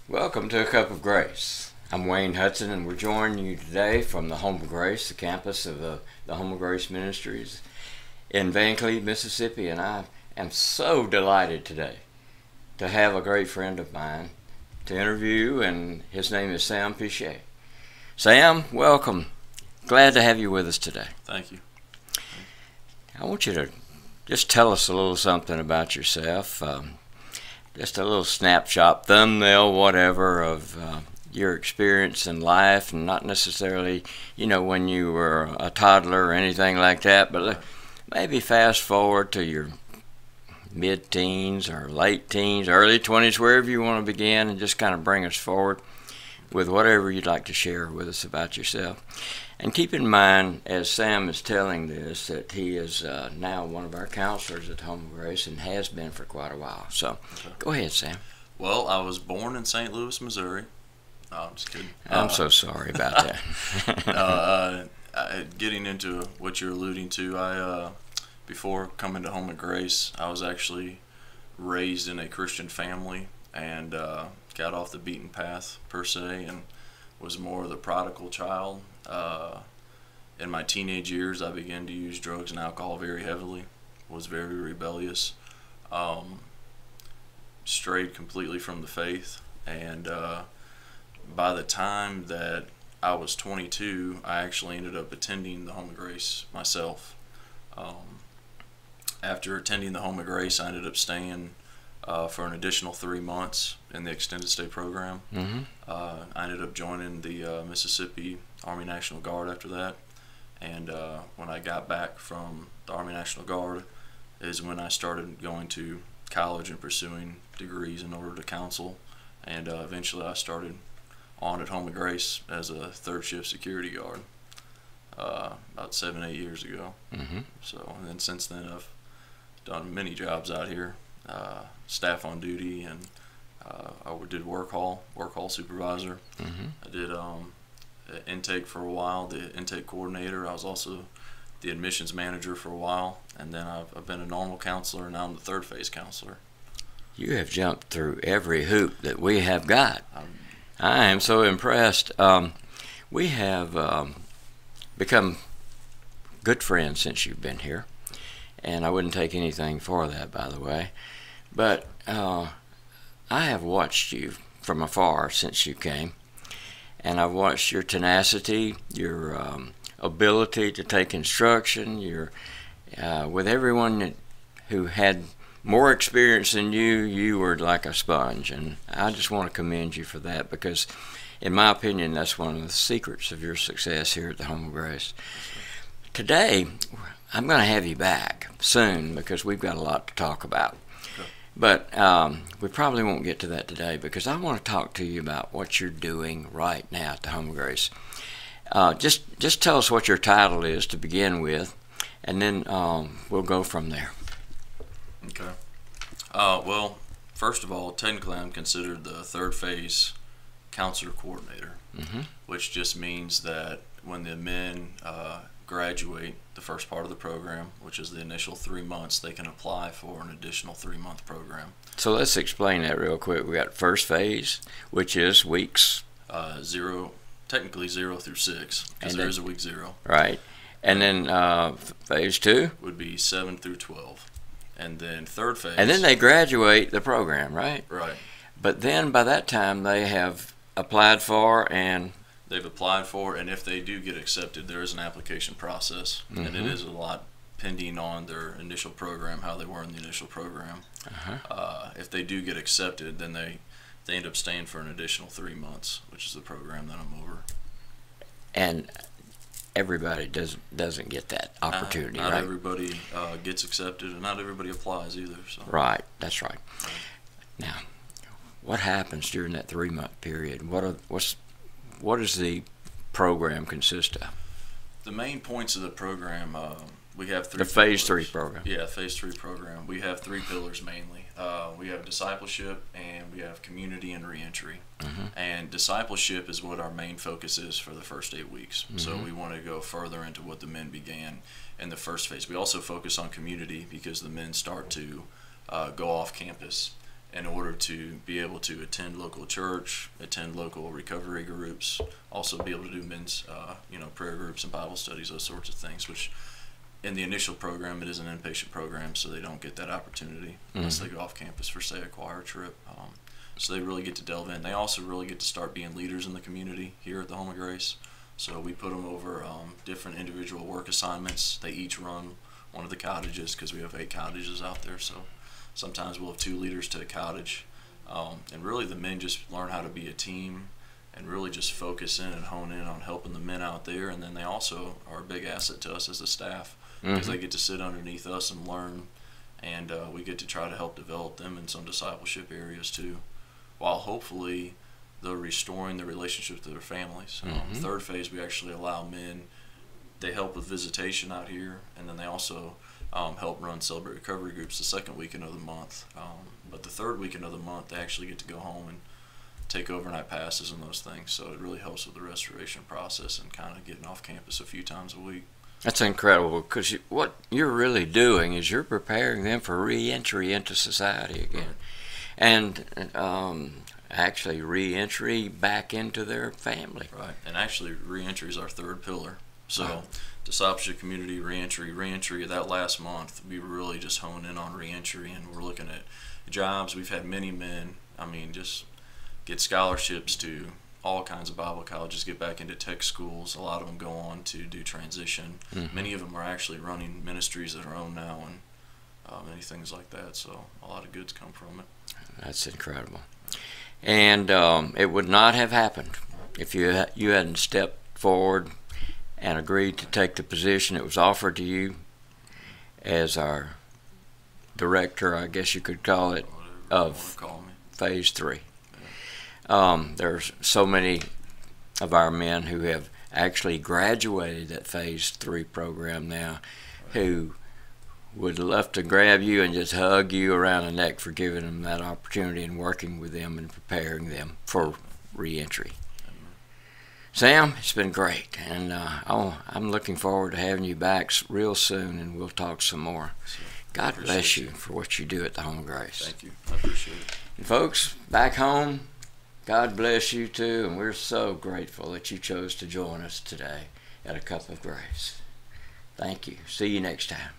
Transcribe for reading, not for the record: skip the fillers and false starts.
Welcome to A Cup of Grace. I'm Wayne Hudson, and we're joining you today from the Home of Grace, the campus of the Home of Grace Ministries in Van Cleve, Mississippi. And I am so delighted today to have a great friend of mine to interview, and his name is Sam Piche. Sam, welcome. Glad to have you with us today. Thank you. I want you to just tell us a little something about yourself. Just a little snapshot, thumbnail, whatever, of your experience in life, and not necessarily, when you were a toddler or anything like that, but maybe fast forward to your mid-teens or late teens, early 20s, wherever you want to begin, and just kind of bring us forward with whatever you'd like to share with us about yourself. And keep in mind, as Sam is telling this, that he is now one of our counselors at Home of Grace and has been for quite a while. So, Go ahead, Sam. Well, I was born in St. Louis, Missouri. No, I'm just kidding. I'm so sorry about that. Getting into what you're alluding to, before coming to Home of Grace, I was actually raised in a Christian family and got off the beaten path, per se, and was more of the prodigal child. In my teenage years, I began to use drugs and alcohol very heavily, was very rebellious, strayed completely from the faith, and by the time that I was 22, I actually ended up attending the Home of Grace myself. After attending the Home of Grace, I ended up staying for an additional 3 months in the extended stay program. Mm-hmm. I ended up joining the Mississippi Army National Guard after that, and when I got back from the Army National Guard is when I started going to college and pursuing degrees in order to counsel, and eventually I started on at Home of Grace as a third shift security guard about 7-8 years ago. Mm-hmm. So, and then since then I've done many jobs out here, staff on duty, and I did work hall supervisor. Mm-hmm. I did intake for a while, the intake coordinator. I was also the admissions manager for a while, and then I've been a normal counselor, and now I'm the third phase counselor. You have jumped through every hoop that we have got. I am so impressed. We have become good friends since you've been here, and I wouldn't take anything for that, by the way. But I have watched you from afar since you came, and I've watched your tenacity, your ability to take instruction, your with everyone who had more experience than you, you were like a sponge, and I just want to commend you for that, because in my opinion, that's one of the secrets of your success here at the Home of Grace. Today, I'm going to have you back soon because we've got a lot to talk about. But we probably won't get to that today, because I want to talk to you about what you're doing right now at the Home of Grace. Just tell us what your title is to begin with, and then we'll go from there. Okay. Well, first of all, technically I'm considered the third phase counselor coordinator, Mm-hmm. which just means that when the men graduate the first part of the program, which is the initial 3 months, they can apply for an additional 3-month program. So let's explain that real quick. We got first phase, which is weeks. Technically 0 through 6, because there is a week 0. Right. And then phase 2 would be 7 through 12. And then third phase. And then they graduate the program, right? Right. But then by that time they have applied for, and they've applied for, and if they do get accepted, there is an application process, and it is a lot pending on their initial program, how they were in the initial program. If they do get accepted, then they end up staying for an additional 3 months, which is the program that I'm over. And everybody doesn't get that opportunity, not right? everybody gets accepted, and not everybody applies either. So. Right, that's right. Now, what happens during that 3-month period? What does the program consist of? The main points of the program, we have 3 The phase pillars. 3 program. Yeah, phase 3 program. We have 3 pillars mainly. We have discipleship, and we have community and reentry. And discipleship is what our main focus is for the first 8 weeks. So we want to go further into what the men began in the first phase. We also focus on community because the men start to go off campus in order to be able to attend local church, attend local recovery groups, also be able to do men's, prayer groups and Bible studies, those sorts of things, which in the initial program, it is an inpatient program, so they don't get that opportunity unless they go off campus for, say, a choir trip. So they really get to delve in. They also really get to start being leaders in the community here at the Home of Grace. So we put them over different individual work assignments. They each run one of the cottages because we have 8 cottages out there. So sometimes we'll have 2 leaders to a cottage. And really the men just learn how to be a team and really just focus in and hone in on helping the men out there. And then they also are a big asset to us as a staff because they get to sit underneath us and learn. And we get to try to help develop them in some discipleship areas too, while hopefully they're restoring the relationship to their families. Third phase, we actually allow men, they help with visitation out here, and then they also help run Celebrate Recovery groups the second weekend of the month. But the third weekend of the month, they actually get to go home and take overnight passes and those things. So it really helps with the restoration process and kind of getting off campus a few times a week. That's incredible, because what you're really doing is you're preparing them for re-entry into society again. And actually re-entry back into their family. Right, and actually re-entry is our third pillar. So discipleship, community, re-entry, that last month we really just honed in on re-entry, and we're looking at jobs. We've had many men, just get scholarships to all kinds of Bible colleges, get back into tech schools. A lot of them go on to do transition. Many of them are actually running ministries of their own now, and many things like that. So a lot of goods come from it. That's incredible. And it would not have happened if you hadn't stepped forward and agreed to take the position that was offered to you as our director, I guess you could call it, of Phase 3. There's so many of our men who have actually graduated that Phase 3 program now who would love to grab you and just hug you around the neck for giving them that opportunity and working with them and preparing them for re-entry. Sam, it's been great, and I'm looking forward to having you back real soon, and we'll talk some more. God bless you for what you do at the Home of Grace. Thank you. I appreciate it. And folks, back home, God bless you too, and we're so grateful that you chose to join us today at A Cup of Grace. Thank you. See you next time.